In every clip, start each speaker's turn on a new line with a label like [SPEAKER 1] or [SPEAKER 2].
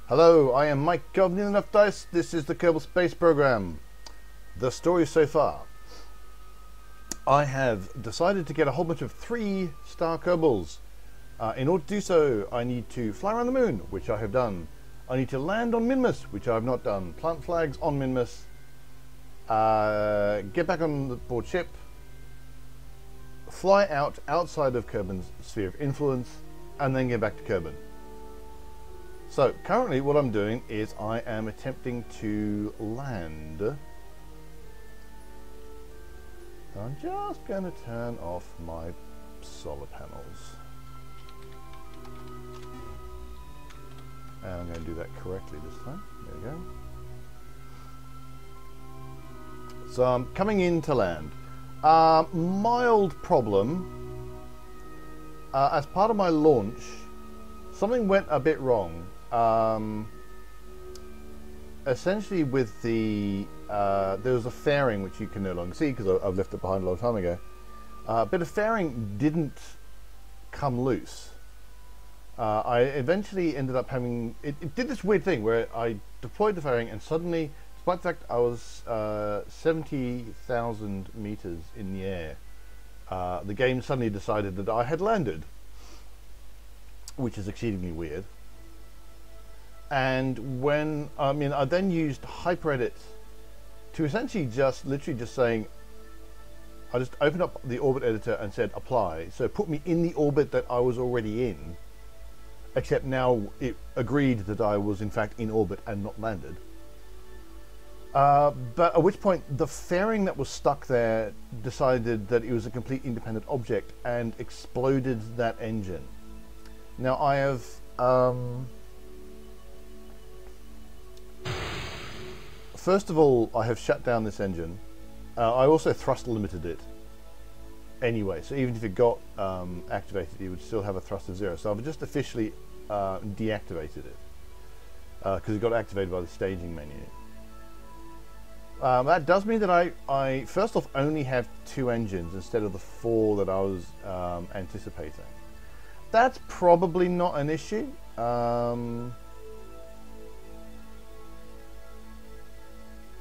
[SPEAKER 1] Hello, I am Mike of Nearly Enough Dice. This is the Kerbal Space Program. The story so far. I have decided to get a whole bunch of 3-star Kerbals. In order to do so, I need to fly around the moon, which I have done. I need to land on Minmus, which I have not done. Plant flags on Minmus. Get back on the board ship. Fly outside of Kerbin's sphere of influence, and then get back to Kerbin. So currently what I'm doing is I am attempting to land. I'm just going to turn off my solar panels. And I'm going to do that correctly this time. There we go. So I'm coming in to land. Mild problem. As part of my launch, something went a bit wrong. Essentially with the there was a fairing which you can no longer see because I've left it behind a long time ago, but a fairing didn't come loose. I eventually ended up having it did this weird thing where I deployed the fairing and suddenly, despite the fact I was 70,000 meters in the air, the game suddenly decided that I had landed, which is exceedingly weird. And when I then used HyperEdit to essentially literally just saying, I just opened up the orbit editor and said apply, so it put me in the orbit that I was already in, except now it agreed that I was in fact in orbit and not landed. But at which point the fairing that was stuck there decided that it was a complete independent object and exploded that engine. Now I have first of all, I have shut down this engine. I also thrust limited it anyway, so even if it got activated, it would still have a thrust of 0. So I've just officially deactivated it because it got activated by the staging menu. That does mean that I first off only have 2 engines instead of the 4 that I was anticipating. That's probably not an issue.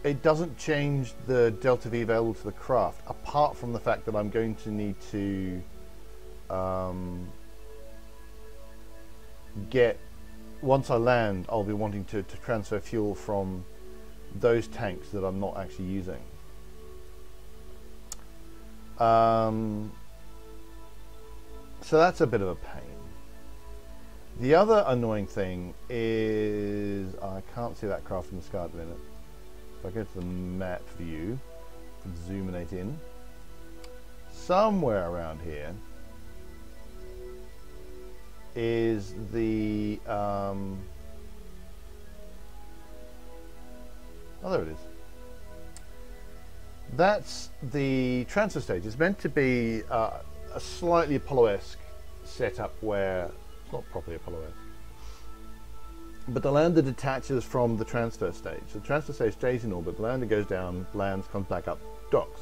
[SPEAKER 1] It doesn't change the delta V available to the craft, apart from the fact that I'm going to need to once I land, I'll be wanting to transfer fuel from those tanks that I'm not actually using. So that's a bit of a pain. The other annoying thing is I can't see that craft in the sky at the minute. If I go to the map view and zoom it in, somewhere around here is the oh, there it is. That's the transfer stage. It's meant to be a slightly Apollo-esque setup where it's not properly Apollo-esque. But the lander detaches from the transfer stage. The transfer stage stays in orbit, the lander goes down, lands, comes back up, docks.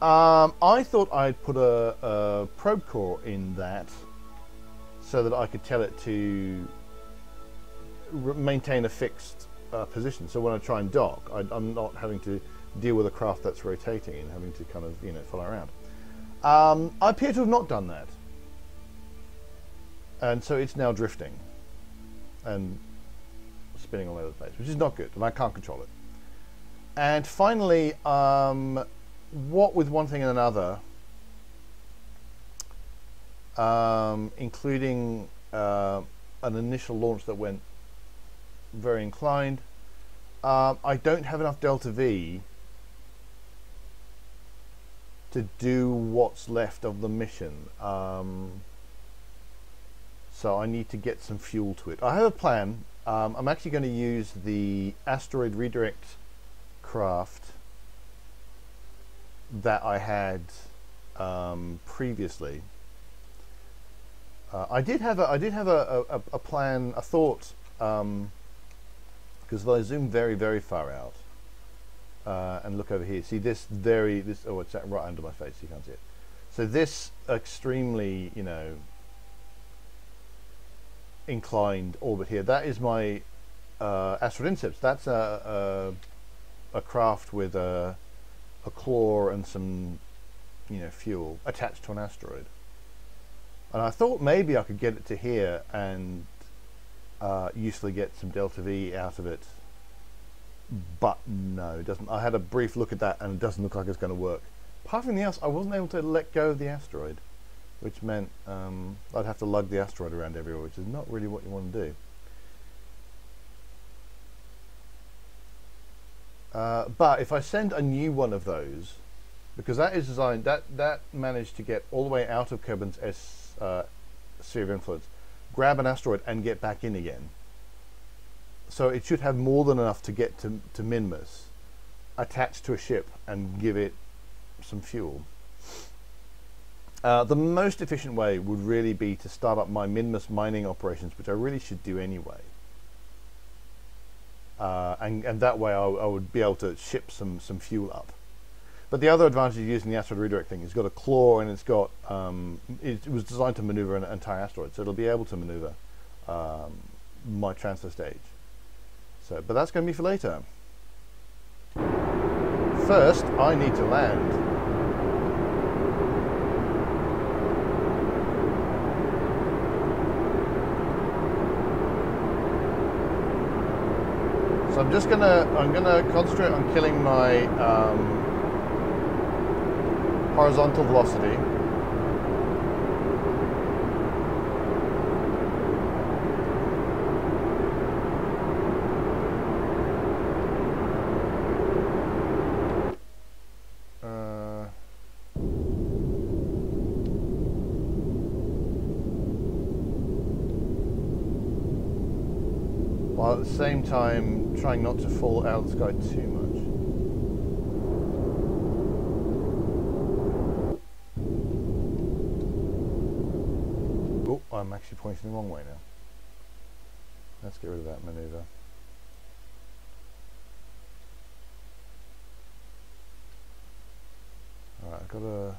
[SPEAKER 1] I thought I'd put a probe core in that so that I could tell it to maintain a fixed position. So when I try and dock, I'm not having to deal with a craft that's rotating and having to kind of, follow around. I appear to have not done that. And so it's now drifting and spinning all over the place, which is not good, and I can't control it. And finally, what with one thing and another, including an initial launch that went very inclined, I don't have enough delta V to do what's left of the mission. So I need to get some fuel to it. I have a plan. I'm actually going to use the asteroid redirect craft that I had previously. I did have a plan, a thought, because if I zoom very, very far out and look over here, see this oh, it's right under my face, you can't see it. So this extremely, inclined orbit here, that is my asteroid intercepts. That's a craft with a claw and some, fuel attached to an asteroid. And I thought maybe I could get it to here and usefully get some delta V out of it, but no, it doesn't. I had a brief look at that and it doesn't look like it's going to work. Apart from anything else, I wasn't able to let go of the asteroid, which meant I'd have to lug the asteroid around everywhere, which is not really what you want to do. But if I send a new one of those, because that is designed, that managed to get all the way out of Kerbin's sphere of influence, grab an asteroid and get back in again. So it should have more than enough to get to Minmus, attached to a ship and give it some fuel. The most efficient way would really be to start up my Minmus mining operations, which I really should do anyway. And that way I would be able to ship some fuel up. But the other advantage of using the asteroid redirect thing is it's got a claw and it's got it was designed to maneuver an entire asteroid, so it'll be able to maneuver my transfer stage. So, but that's going to be for later. First, I need to land. So I'm gonna concentrate on killing my horizontal velocity. While at the same time trying not to fall out of the sky too much. Oh, I'm actually pointing the wrong way now. Let's get rid of that maneuver. Alright, I've got to...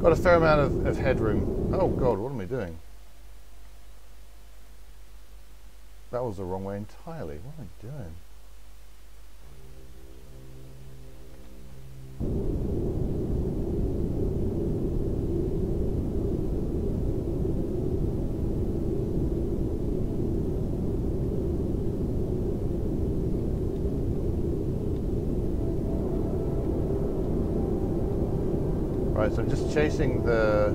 [SPEAKER 1] Got a fair amount of headroom. Oh god, what am I doing? That was the wrong way entirely. What am I doing? Right, so I'm just chasing the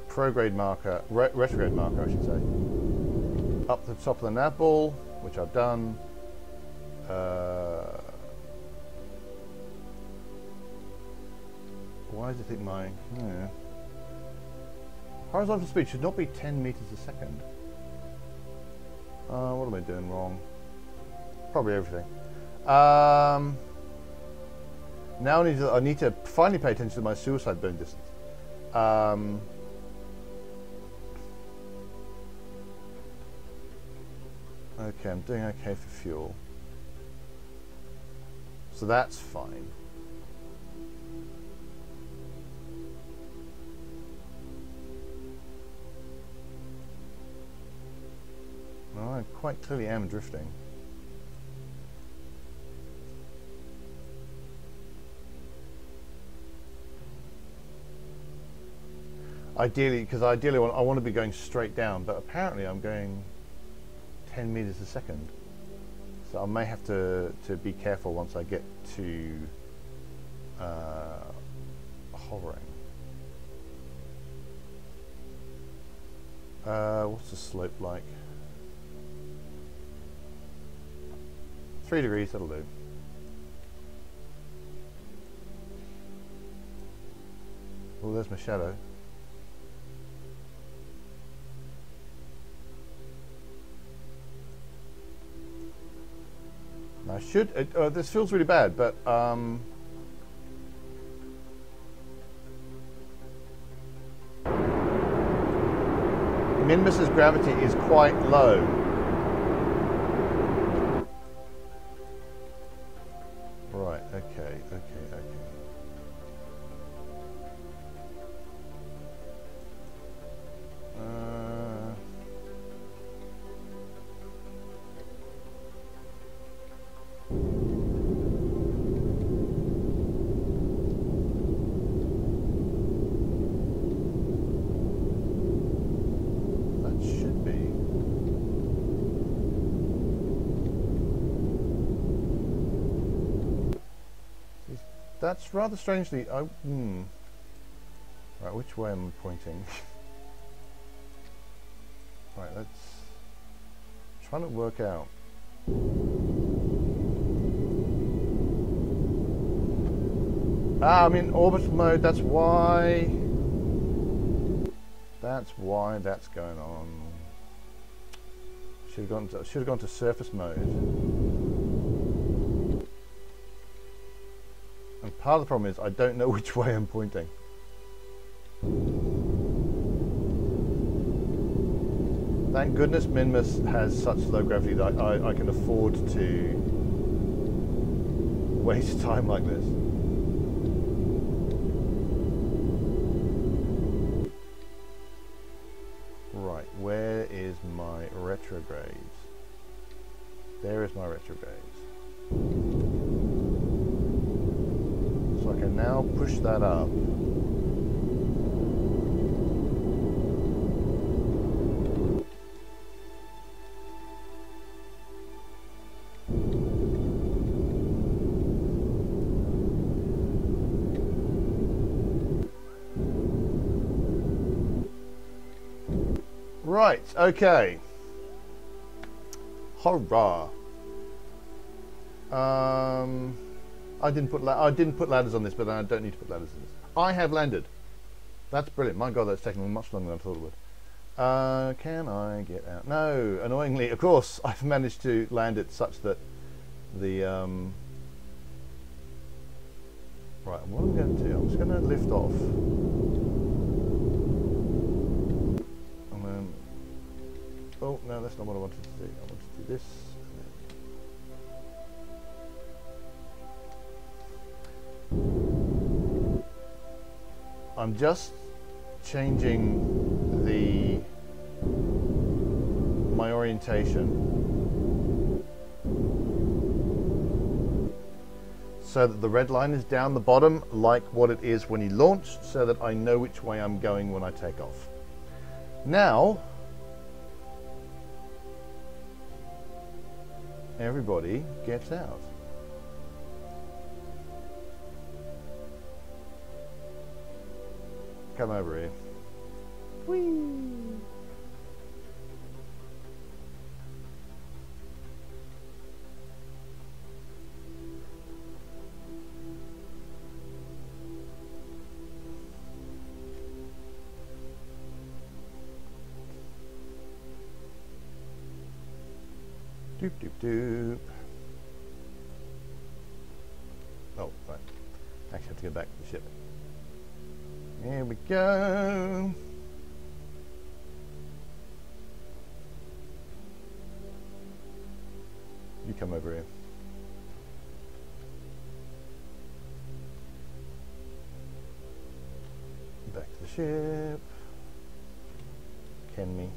[SPEAKER 1] prograde marker, retrograde marker, I should say, up the top of the nav ball, which I've done. Why does it think my horizontal speed should not be 10 meters a second? What am I doing wrong? Probably everything. Now I need to finally pay attention to my suicide burn distance. Okay, I'm doing okay for fuel. So that's fine. Well, I quite clearly am drifting. Ideally, because I want to be going straight down, but apparently I'm going 10 meters a second. So I may have to be careful once I get to hovering. What's the slope like? 3 degrees, that'll do. Oh, there's my shadow. I should. This feels really bad, but Minmus's gravity is quite low. Right, okay, okay. That should be. That's rather strangely. Right, which way am I pointing? Right, let's try to work out. I'm in orbit mode. That's why. That's why that's going on. Should have gone to surface mode. And part of the problem is I don't know which way I'm pointing. Thank goodness Minmus has such low gravity that I can afford to waste time like this. Right, where is my retrogrades? There is my retrogrades. So I can now push that up. Right, okay. Hurrah. I didn't put ladders on this, but I don't need to put ladders on this. I have landed. That's brilliant. My God, that's taken much longer than I thought it would. Can I get out? No, annoyingly, of course, I've managed to land it such that the right, what I'm going to do, I'm just going to lift off. And then, oh no, that's not what I wanted to do. I wanted to do this. I'm just changing my orientation so that the red line is down the bottom like what it is when you launch, so that I know which way I'm going when I take off. Now everybody gets out. Come over here. Whee! Doop doop doop. Oh, right. Actually, I have to go back to the ship. Here we go. You come over here. Back to the ship. Kenmi.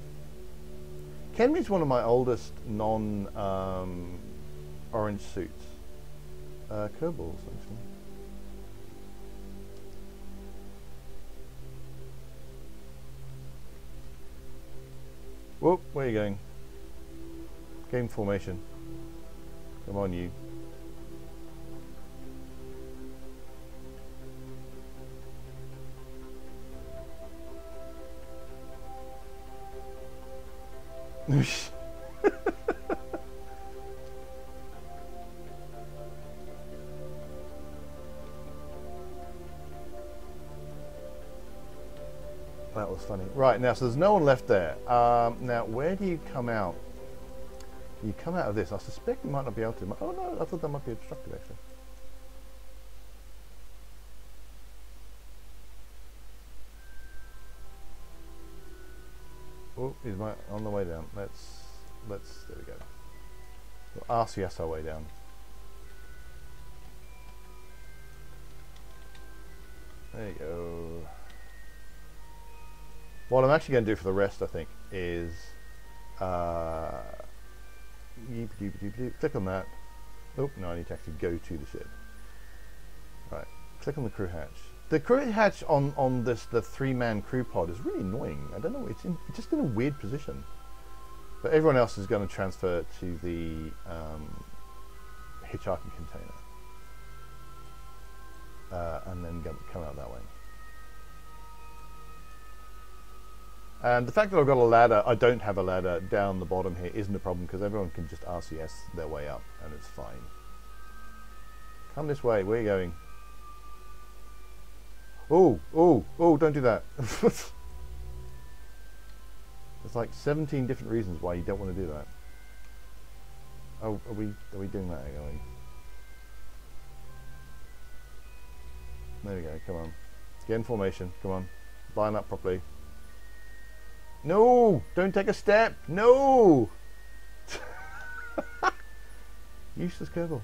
[SPEAKER 1] Kenmi's one of my oldest non-orange suits. Kerbals, actually. Whoop, where are you going? Game formation. Come on, you. That was funny. Right, now, so there's no one left there. Now, where do you come out? You come out of this. I suspect you might not be able to. Oh, no, I thought that might be obstructed, actually. Oh, he's on the way down. Let's, there we go. We'll RCS our way down. There you go. What I'm actually going to do for the rest, I think, is click on that. Oh, no, I need to actually go to the ship. Right, click on the crew hatch. The crew hatch on the 3-man crew pod is really annoying. I don't know, it's just in a weird position. But everyone else is going to transfer to the hitchhiking container. And then come out that way. And the fact that I've got a ladder, I don't have a ladder down the bottom here, isn't a problem because everyone can just RCS their way up and it's fine. Come this way, where are you going? Oh, oh, oh, don't do that. There's like 17 different reasons why you don't want to do that. Oh, are we doing that again? There we go, come on. Get in formation, come on. Line up properly. No! Don't take a step! No! Useless Kerbal.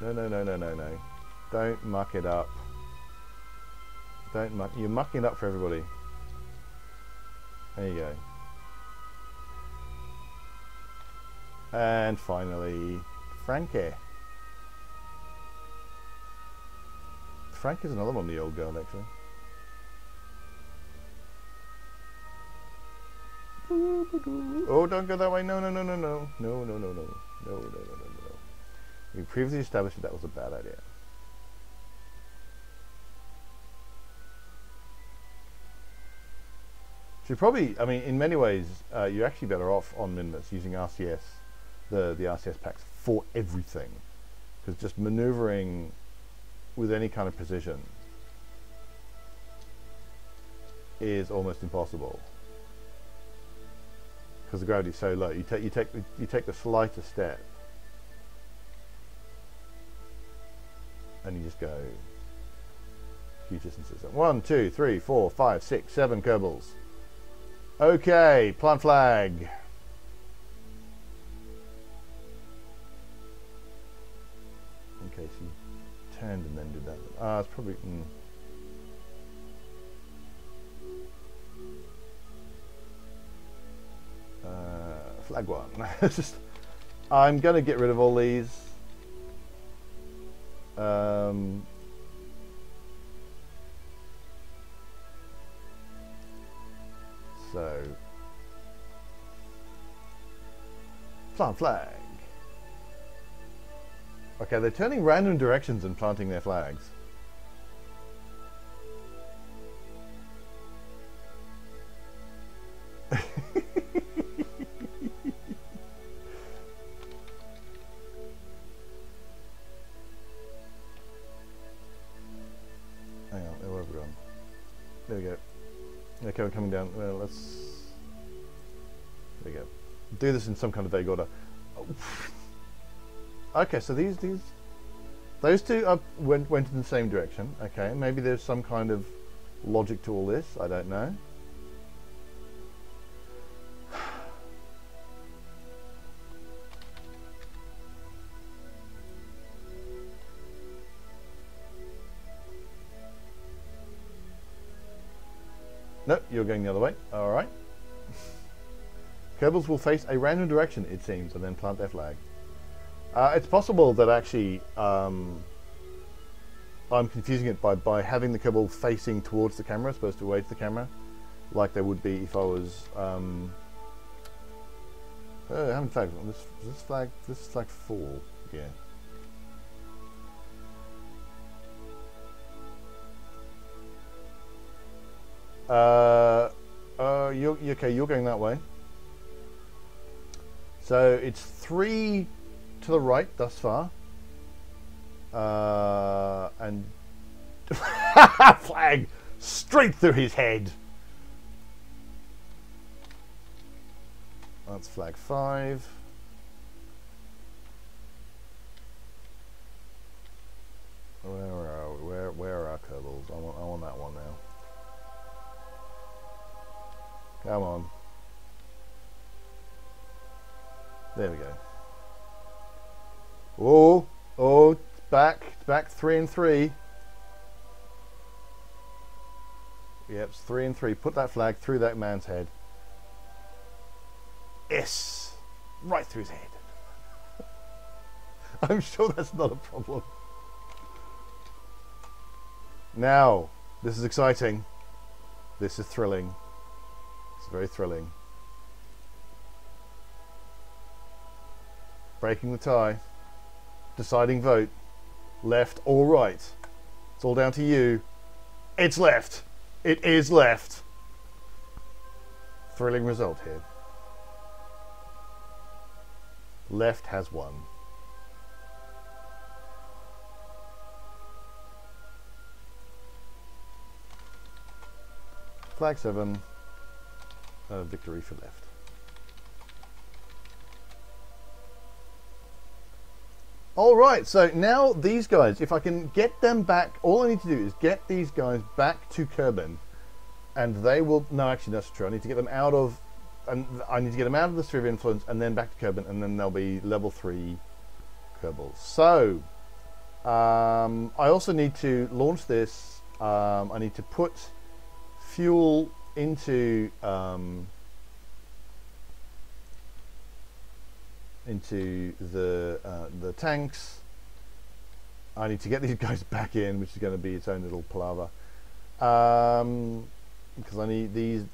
[SPEAKER 1] No, no, no, no, no, no. Don't muck it up. Don't muck. You're mucking it up for everybody. There you go. And finally, Frankie. Frank is another one of the old girl, actually. Oh, don't go that way. No, no, no, no, no. No, no, no, no. No, no, no, no, no. We previously established that was a bad idea. So probably, I mean, in many ways, you're actually better off on Minmus using RCS, the RCS packs for everything. Because just maneuvering with any kind of precision is almost impossible. Because the gravity is so low, you take the slightest step, and you just go huge distances. 1, 2, 3, 4, 5, 6, 7 Kerbals. Okay, plant flag. Okay, she turned and then did that. Ah, it's probably. Flag 1. Just, I'm going to get rid of all these. So, plant flag. Okay, they're turning random directions and planting their flags. Hang on, where have we gone? There we go. Okay, we're coming down. Well, let's. There we go. Do this in some kind of vague order. Okay, so those two went in the same direction. Okay, maybe there's some kind of logic to all this. I don't know. Nope, you're going the other way. All right. Kerbals will face a random direction, it seems, and then plant their flag. It's possible that actually I'm confusing it by having the Kerbal facing towards the camera as opposed to away to the camera, like they would be if I was. I haven't flagged this flag. This is flag 4. Yeah. You're going that way. So it's 3 to the right thus far. And flag straight through his head. That's flag 5. Where are our Kerbals? I want that one now. Come on. There we go. Oh, back 3 and 3. Yep, it's 3 and 3. Put that flag through that man's head. Yes, right through his head. I'm sure that's not a problem. Now, this is exciting. This is thrilling. It's very thrilling. Breaking the tie. Deciding vote. Left or right. It's all down to you. It's left. It is left. Thrilling result here. Left has won. Flag 7. Victory for left. Alright, so now these guys, if I can get them back, all I need to do is get these guys back to Kerbin, and they will, no actually that's true, I need to get them out of, and I need to get them out of the sphere of influence and then back to Kerbin, and then they'll be level 3 Kerbals. So, I also need to launch this, I need to put fuel into the tanks. I need to get these guys back in, which is going to be its own little palaver, because I need these.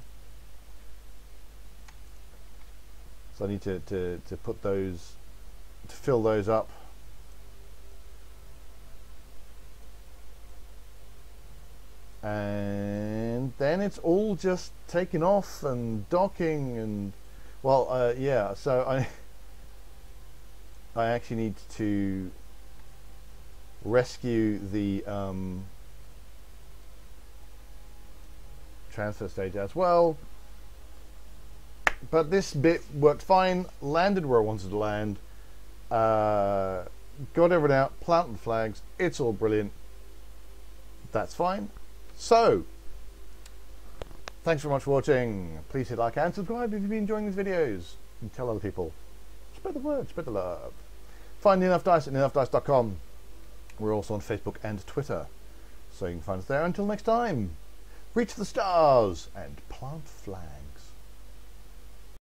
[SPEAKER 1] So I need to put those, to fill those up. And then it's all just taking off and docking and, well, yeah, so I actually need to rescue the transfer stage as well. But this bit worked fine, landed where I wanted to land, got everything out, planted the flags, it's all brilliant. That's fine. So, thanks very much for watching. Please hit like and subscribe if you've been enjoying these videos. And tell other people. Spread the word, spread the love. Find Enough Dice at enoughdice.com. We're also on Facebook and Twitter, so you can find us there. Until next time, reach the stars and plant flags.